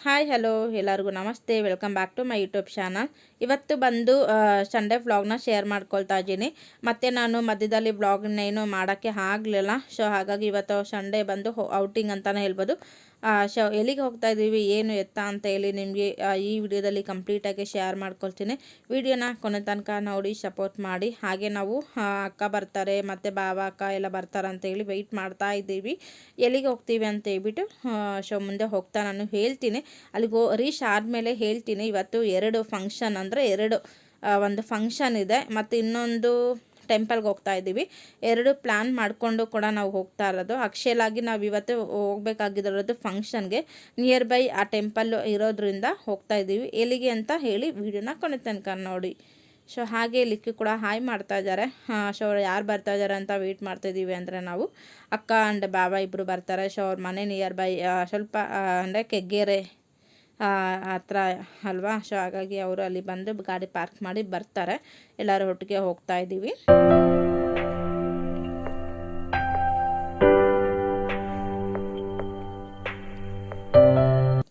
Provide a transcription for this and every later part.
Hi hello ಎಲ್ಲರಿಗೂ ನಮಸ್ತೆ, welcome back to my YouTube channel. ಇವತ್ತು ಬಂದು ಸಂಡೇ ವ್ಲಾಗ್ನ ಶೇರ್ ಮಾಡ್ಕೊಳ್ತಾ ಇದ್ದೀನಿ. ಮತ್ತು ನಾನು ಮಧ್ಯದಲ್ಲಿ ವ್ಲಾಗ್ನ ಏನು ಮಾಡೋಕ್ಕೆ ಆಗಲಿಲ್ಲ. ಸೊ ಹಾಗಾಗಿ ಇವತ್ತು ಸಂಡೇ ಬಂದು ಔಟಿಂಗ್ ಅಂತಲೇ ಹೇಳ್ಬೋದು. ಸೊ ಎಲ್ಲಿಗೆ ಹೋಗ್ತಾ ಇದ್ದೀವಿ, ಏನು ಎತ್ತ ಅಂತ ಹೇಳಿ ನಿಮಗೆ ಈ ವಿಡಿಯೋದಲ್ಲಿ ಕಂಪ್ಲೀಟಾಗಿ ಶೇರ್ ಮಾಡ್ಕೊಳ್ತೀನಿ. ವಿಡಿಯೋನ ಕೊನೆ ತನಕ ನೋಡಿ ಸಪೋರ್ಟ್ ಮಾಡಿ. ಹಾಗೆ ನಾವು ಅಕ್ಕ ಬರ್ತಾರೆ ಮತ್ತು ಬಾವ ಅಕ್ಕ ಎಲ್ಲ ಬರ್ತಾರೆ ಅಂತ ಹೇಳಿ ವೆಯ್ಟ್ ಮಾಡ್ತಾ ಇದ್ದೀವಿ. ಎಲ್ಲಿಗೆ ಹೋಗ್ತೀವಿ ಅಂತ ಹೇಳ್ಬಿಟ್ಟು ಸೊ ಮುಂದೆ ಹೋಗ್ತಾ ನಾನು ಹೇಳ್ತೀನಿ. ಅಲ್ಲಿಗೆ ರೀಚ್ ಆದಮೇಲೆ ಹೇಳ್ತೀನಿ. ಇವತ್ತು 2 ಫಂಕ್ಷನ್ ಅಂದರೆ 2 ಒಂದು ಫಂಕ್ಷನ್ ಇದೆ ಮತ್ತು ಇನ್ನೊಂದು ಟೆಂಪಲ್ಗೆ ಹೋಗ್ತಾ ಇದ್ದೀವಿ. 2 ಪ್ಲ್ಯಾನ್ ಮಾಡಿಕೊಂಡು ಕೂಡ ನಾವು ಹೋಗ್ತಾ ಇರೋದು. ಆಗಿ ನಾವು ಇವತ್ತು ಹೋಗಬೇಕಾಗಿರೋದು ಫಂಕ್ಷನ್ಗೆ. ನಿಯರ್ ಬೈ ಆ ಟೆಂಪಲ್ ಇರೋದ್ರಿಂದ ಹೋಗ್ತಾ ಇದ್ದೀವಿ. ಎಲ್ಲಿಗೆ ಅಂತ ಹೇಳಿ ವಿಡಿಯೋನ ಕೊನೆ ತನಕ ನೋಡಿ. ಸೊ ಹಾಗೆ ಲಿಕ್ಕಿ ಕೂಡ ಹಾಯ್ ಮಾಡ್ತಾ ಇದ್ದಾರೆ. ಸೊ ಯಾರು ಬರ್ತಾ ಇದ್ದಾರೆ ಅಂತ ವೆಯ್ಟ್ ಮಾಡ್ತಾಯಿದ್ದೀವಿ. ಅಂದರೆ ನಾವು ಅಕ್ಕ ಆ್ಯಂಡ್ ಬಾಬಾ ಇಬ್ಬರು ಬರ್ತಾರೆ. ಸೊ ಅವ್ರ ಮನೆ ನಿಯರ್ ಬೈ ಸ್ವಲ್ಪ ಅಂದರೆ ಕೆಗ್ಗೆರೆ ಹತ್ರ ಅಲ್ವಾ. ಸೊ ಹಾಗಾಗಿ ಅವರು ಅಲ್ಲಿ ಬಂದು ಗಾಡಿ ಪಾರ್ಕ್ ಮಾಡಿ ಬರ್ತಾರೆ. ಎಲ್ಲರೂ ಒಟ್ಟಿಗೆ ಹೋಗ್ತಾ ಇದ್ದೀವಿ.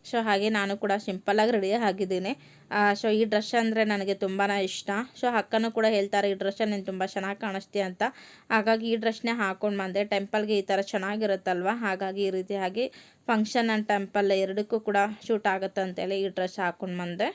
ಸೊ ಹಾಗೆ ನಾನು ಕೂಡ ಸಿಂಪಲ್ಲಾಗಿ ರೆಡಿ ಆಗಿದ್ದೀನಿ. ಸೊ ಈ ಡ್ರೆಸ್ ಅಂದರೆ ನನಗೆ ತುಂಬಾ ಇಷ್ಟ. ಸೊ ಅಕ್ಕನೂ ಕೂಡ ಹೇಳ್ತಾರೆ, ಈ ಡ್ರೆಸ್ಸಲ್ಲಿ ನೀನು ತುಂಬ ಚೆನ್ನಾಗಿ ಕಾಣಿಸ್ತೀಯ ಅಂತ. ಹಾಗಾಗಿ ಈ ಡ್ರೆಸ್ನೇ ಹಾಕ್ಕೊಂಡು ಬಂದೆ. ಟೆಂಪಲ್ಗೆ ಈ ಥರ ಚೆನ್ನಾಗಿರುತ್ತಲ್ವ, ಹಾಗಾಗಿ ಈ ರೀತಿಯಾಗಿ ಫಂಕ್ಷನ್ ಆ್ಯಂಡ್ ಟೆಂಪಲ್ ಎರಡಕ್ಕೂ ಕೂಡ ಶೂಟ್ ಆಗುತ್ತೆ ಅಂತೇಳಿ ಈ ಡ್ರೆಸ್ ಹಾಕ್ಕೊಂಡು ಬಂದೆ.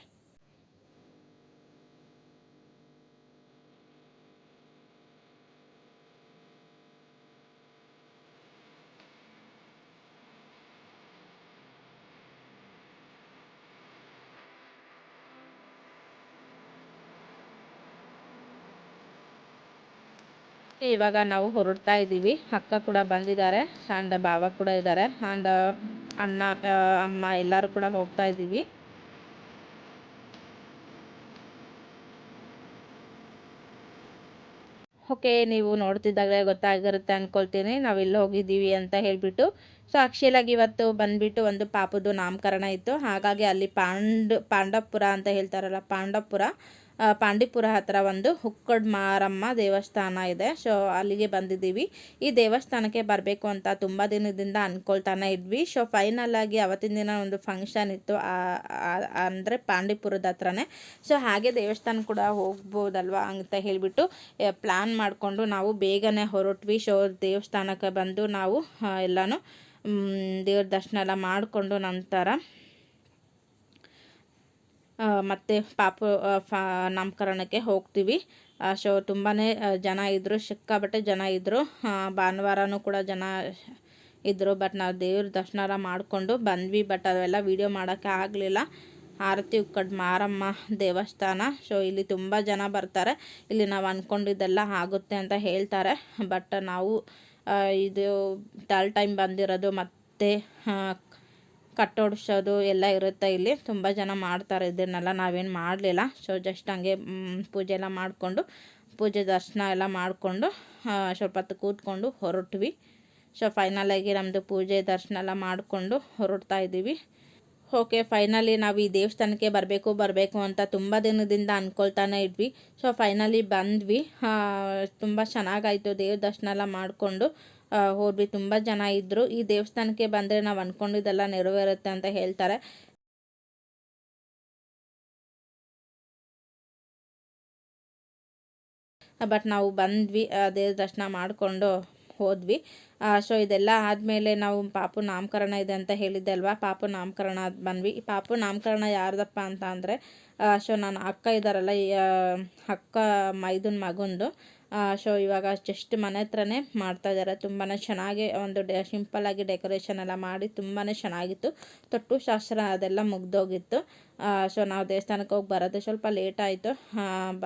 ಇವಾಗ ನಾವು ಹೊರಡ್ತಾ ಇದ್ದೀವಿ. ಅಕ್ಕ ಕೂಡ ಬಂದಿದ್ದಾರೆ ಆ್ಯಂಡ್ ಬಾವ ಕೂಡ ಇದ್ದಾರೆ ಆ್ಯಂಡ್ ಅಣ್ಣ ಅಮ್ಮ ಎಲ್ಲರೂ ಕೂಡ ಹೋಗ್ತಾ ಇದ್ದೀವಿ. ಓಕೆ, ನೀವು ನೋಡ್ತಿದ್ದಾಗಲೇ ಗೊತ್ತಾಗಿರುತ್ತೆ ಅಂದ್ಕೊಳ್ತೀನಿ ನಾವು ಇಲ್ಲಿ ಹೋಗಿದ್ದೀವಿ ಅಂತ ಹೇಳಿಬಿಟ್ಟು. ಸೊ ಆ್ಯಕ್ಚುಲಾಗಿ ಇವತ್ತು ಬಂದುಬಿಟ್ಟು ಒಂದು ಪಾಪದ್ದು ನಾಮಕರಣ ಇತ್ತು. ಹಾಗಾಗಿ ಅಲ್ಲಿ ಪಾಂಡವಪುರ ಅಂತ ಹೇಳ್ತಾರಲ್ಲ, ಪಾಂಡಿಪುರ ಹತ್ರ ಒಂದು ಹುಕ್ಕಡ್ ಮಾರಮ್ಮ ದೇವಸ್ಥಾನ ಇದೆ. ಸೊ ಅಲ್ಲಿಗೆ ಬಂದಿದ್ದೀವಿ. ಈ ದೇವಸ್ಥಾನಕ್ಕೆ ಬರಬೇಕು ಅಂತ ತುಂಬ ದಿನದಿಂದ ಅಂದ್ಕೊಳ್ತಾನೆ ಇದ್ವಿ. ಸೊ ಫೈನಲ್ ಆಗಿ ಅವತ್ತಿನ ದಿನ ಒಂದು ಫಂಕ್ಷನ್ ಇತ್ತು, ಅಂದರೆ ಪಾಂಡಿಪುರದ ಹತ್ರನೇ. ಸೊ ಹಾಗೆ ದೇವಸ್ಥಾನ ಕೂಡ ಹೋಗ್ಬೋದಲ್ವಾ ಅಂತ ಹೇಳಿಬಿಟ್ಟು ಪ್ಲ್ಯಾನ್ ಮಾಡಿಕೊಂಡು ನಾವು ಬೇಗನೆ ಹೊರಟ್ವಿ. ಸೊ ದೇವಸ್ಥಾನಕ್ಕೆ ಬಂದು ನಾವು ಎಲ್ಲನೂ ದೇವ್ರ ದರ್ಶನ ಎಲ್ಲ ಮಾಡಿಕೊಂಡು ನಂತರ ಮತ್ತು ನಾಮಕರಣಕ್ಕೆ ಹೋಗ್ತೀವಿ. ಸೊ ತುಂಬಾ ಜನ ಇದ್ದರು, ಸಿಕ್ಕಾಬಟ್ಟೆ ಜನ ಇದ್ದರು. ಭಾನುವಾರನೂ ಕೂಡ ಜನ ಇದ್ದರು. ಬಟ್ ನಾವು ದೇವ್ರ ದರ್ಶನ ಎಲ್ಲ ಮಾಡಿಕೊಂಡು ಬಂದ್ವಿ. ಬಟ್ ಅವೆಲ್ಲ ವೀಡಿಯೋ ಮಾಡೋಕ್ಕೆ ಆಗಲಿಲ್ಲ. ಆರತಿ ಉಕ್ಕಡ್ ಮಾರಮ್ಮ ದೇವಸ್ಥಾನ. ಸೊ ಇಲ್ಲಿ ತುಂಬ ಜನ ಬರ್ತಾರೆ. ಇಲ್ಲಿ ನಾವು ಅಂದ್ಕೊಂಡಿದ್ದೆಲ್ಲ ಆಗುತ್ತೆ ಅಂತ ಹೇಳ್ತಾರೆ. ಬಟ್ ನಾವು ಇದು ಥರ್ಡ್ ಟೈಮ್ ಬಂದಿರೋದು. ಮತ್ತು ಕಟ್ಟೋಡಿಸೋದು ಎಲ್ಲ ಇರುತ್ತೆ. ಇಲ್ಲಿ ತುಂಬ ಜನ ಮಾಡ್ತಾರೆ. ಇದನ್ನೆಲ್ಲ ನಾವೇನು ಮಾಡಲಿಲ್ಲ. ಸೊ ಜಸ್ಟ್ ಹಂಗೆ ಪೂಜೆ ಎಲ್ಲ ಮಾಡಿಕೊಂಡು ಪೂಜೆ ದರ್ಶನ ಎಲ್ಲ ಮಾಡಿಕೊಂಡು ಸ್ವಲ್ಪ ಹೊತ್ತು ಕೂತ್ಕೊಂಡು ಹೊರಟ್ವಿ. ಸೊ ಫೈನಲಾಗಿ ನಮ್ಮದು ಪೂಜೆ ದರ್ಶನ ಎಲ್ಲ ಮಾಡಿಕೊಂಡು ಹೊರಡ್ತಾ ಇದ್ದೀವಿ. ಓಕೆ, ಫೈನಲಿ ನಾವು ಈ ದೇವಸ್ಥಾನಕ್ಕೆ ಬರಬೇಕು ಅಂತ ತುಂಬ ದಿನದಿಂದ ಅಂದ್ಕೊಳ್ತಾನೆ ಇದ್ವಿ. ಸೊ ಫೈನಲಿ ಬಂದ್ವಿ. ತುಂಬ ಚೆನ್ನಾಗಾಯಿತು. ದೇವ್ರ ದರ್ಶನ ಎಲ್ಲ ಮಾಡಿಕೊಂಡು ಹೋದ್ವಿ. ತುಂಬ ಜನ ಇದ್ದರು. ಈ ದೇವಸ್ಥಾನಕ್ಕೆ ಬಂದರೆ ನಾವು ಅಂದ್ಕೊಂಡಿದ್ದೆಲ್ಲ ನೆರವೇರುತ್ತೆ ಅಂತ ಹೇಳ್ತಾರೆ. ಬಟ್ ನಾವು ಬಂದ್ವಿ, ದೇವ್ರ ದರ್ಶನ ಮಾಡಿಕೊಂಡು ಹೋದ್ವಿ. ಸೊ ಇದೆಲ್ಲ ಆದಮೇಲೆ ನಾವು ಪಾಪು ನಾಮಕರಣ ಇದೆ ಅಂತ ಹೇಳಿದ್ದೆ ಅಲ್ವಾ, ಪಾಪು ನಾಮಕರಣ ಬಂದ್ವಿ. ಈ ಪಾಪು ನಾಮಕರಣ ಯಾರ್ದಪ್ಪ ಅಂತ ಅಂದರೆ ಸೊ ನನ್ನ ಅಕ್ಕ ಇದ್ದಾರಲ್ಲ, ಅಕ್ಕ ಮೈದನ ಮಗಂದು. ಸೊ ಇವಾಗ ಜಸ್ಟ್ ಮನೆ ಹತ್ರನೇ ಮಾಡ್ತಾಯಿದ್ದಾರೆ. ತುಂಬಾ ಚೆನ್ನಾಗಿ ಒಂದು ಸಿಂಪಲ್ಲಾಗಿ ಡೆಕೋರೇಷನ್ ಎಲ್ಲ ಮಾಡಿ ತುಂಬಾ ಚೆನ್ನಾಗಿತ್ತು. ತೊಟ್ಟು ಶಾಸ್ತ್ರ ಅದೆಲ್ಲ ಮುಗ್ದೋಗಿತ್ತು. ಸೊ ನಾವು ದೇವಸ್ಥಾನಕ್ಕೆ ಹೋಗಿ ಬರೋದು ಸ್ವಲ್ಪ ಲೇಟ್ ಆಯಿತು.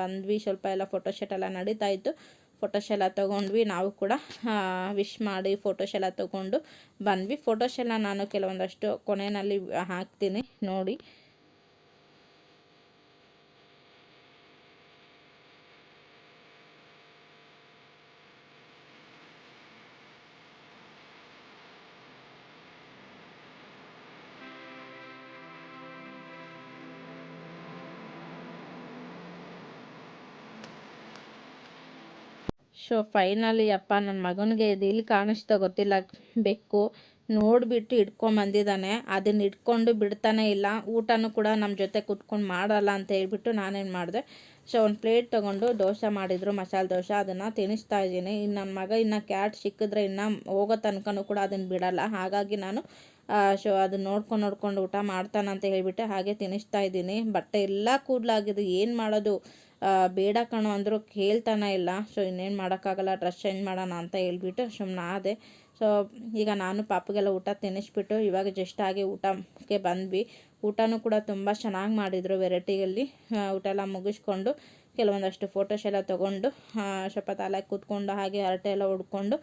ಬಂದ್ವಿ, ಸ್ವಲ್ಪ ಎಲ್ಲ ಫೋಟೋಶೂಟ್ ಎಲ್ಲ ನಡೀತಾ ಇತ್ತು. ಫೋಟೋಸ್ ಎಲ್ಲ ತೊಗೊಂಡ್ವಿ. ನಾವು ಕೂಡ ವಿಶ್ ಮಾಡಿ ಫೋಟೋಸ್ ಎಲ್ಲ ತೊಗೊಂಡು ಬಂದ್ವಿ. ಫೋಟೋಸ್ ಎಲ್ಲ ನಾನು ಕೆಲವೊಂದಷ್ಟು ಕೊನೆಯಲ್ಲಿ ಹಾಕ್ತೀನಿ ನೋಡಿ. ಸೊ ಫೈನಲಿ ಅಪ್ಪ ನನ್ನ ಮಗನಿಗೆ ಇದು ಇಲ್ಲಿ ಕಾಣಿಸ್ತಾ ಗೊತ್ತಿಲ್ಲ ಬೆಕ್ಕು. ನೋಡಿಬಿಟ್ಟು ಹಿಡ್ಕೊಂಬಂದಿದ್ದಾನೆ. ಅದನ್ನು ಹಿಡ್ಕೊಂಡು ಬಿಡ್ತಾನೆ ಇಲ್ಲ. ಊಟನೂ ಕೂಡ ನಮ್ಮ ಜೊತೆ ಕೂತ್ಕೊಂಡು ಮಾಡಲ್ಲ ಅಂತ ಹೇಳ್ಬಿಟ್ಟು ನಾನೇನು ಮಾಡಿದೆ, ಸೊ ಒಂದು ಪ್ಲೇಟ್ ತೊಗೊಂಡು ದೋಸೆ ಮಾಡಿದರು, ಮಸಾಲೆ ದೋಸೆ. ಅದನ್ನು ತಿನ್ನಿಸ್ತಾ ಇದ್ದೀನಿ. ಇನ್ನು ನನ್ನ ಮಗ ಇನ್ನು ಕ್ಯಾಟ್ ಸಿಕ್ಕಿದ್ರೆ ಇನ್ನು ಹೋಗೋ ತನಕನೂ ಕೂಡ ಅದನ್ನು ಬಿಡಲ್ಲ. ಹಾಗಾಗಿ ನಾನು ಸೊ ಅದನ್ನ ನೋಡ್ಕೊಂಡು ಊಟ ಮಾಡ್ತಾನಂತ ಹೇಳ್ಬಿಟ್ಟು ಹಾಗೆ ತಿನ್ನಿಸ್ತಾ ಇದ್ದೀನಿ. ಬಟ್ಟೆ ಎಲ್ಲ ಕೂದಲಾಗಿದೆ, ಏನು ಮಾಡೋದು, ಬೇಡ ಕಣೋ ಅಂದರೂ ಕೇಳ್ತಾನೆ ಇಲ್ಲ. ಸೊ ಇನ್ನೇನು ಮಾಡೋಕ್ಕಾಗಲ್ಲ, ಡ್ರೆಸ್ ಚೇಂಜ್ ಮಾಡೋಣ ಅಂತ ಹೇಳ್ಬಿಟ್ಟು ಸುಮ್ಮನೆ ಆದೆ. ಸೊ ಈಗ ನಾನು ಪಾಪಗೆಲ್ಲ ಊಟ ತಿನ್ನಿಸ್ಬಿಟ್ಟು ಇವಾಗ ಜಸ್ಟ್ ಆಗಿ ಊಟಕ್ಕೆ ಬಂದ್ವಿ. ಊಟನೂ ಕೂಡ ತುಂಬ ಚೆನ್ನಾಗಿ ಮಾಡಿದರು. ವೆರೈಟಿಯಲ್ಲಿ ಊಟ ಎಲ್ಲ ಮುಗಿಸ್ಕೊಂಡು ಕೆಲವೊಂದಷ್ಟು ಫೋಟೋಸ್ ಎಲ್ಲ ತೊಗೊಂಡು ಸ್ವಲ್ಪ ತಲೆಗೆ ಕೂತ್ಕೊಂಡು ಹಾಗೆ ಹರಟೆ ಎಲ್ಲ ಹೊಡ್ಕೊಂಡು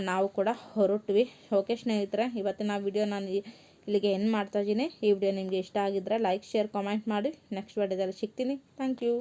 ನಾವು ಕೂಡ ಹೊರಟ್ವಿ. ಓಕೆ ಸ್ನೇಹಿತರೆ, ಇವತ್ತಿನ ವಿಡಿಯೋ ನಾನು ಇಲ್ಲಿಗೆ ಎಂಡ್ ಮಾಡ್ತಾಯಿದ್ದೀನಿ. ಈ ವಿಡಿಯೋ ನಿಮಗೆ ಇಷ್ಟ ಆಗಿದ್ದರೆ ಲೈಕ್, ಶೇರ್, ಕಾಮೆಂಟ್ ಮಾಡಿ. ನೆಕ್ಸ್ಟ್ ವಿಡಿಯೋದಲ್ಲಿ ಸಿಗ್ತೀನಿ. Thank you.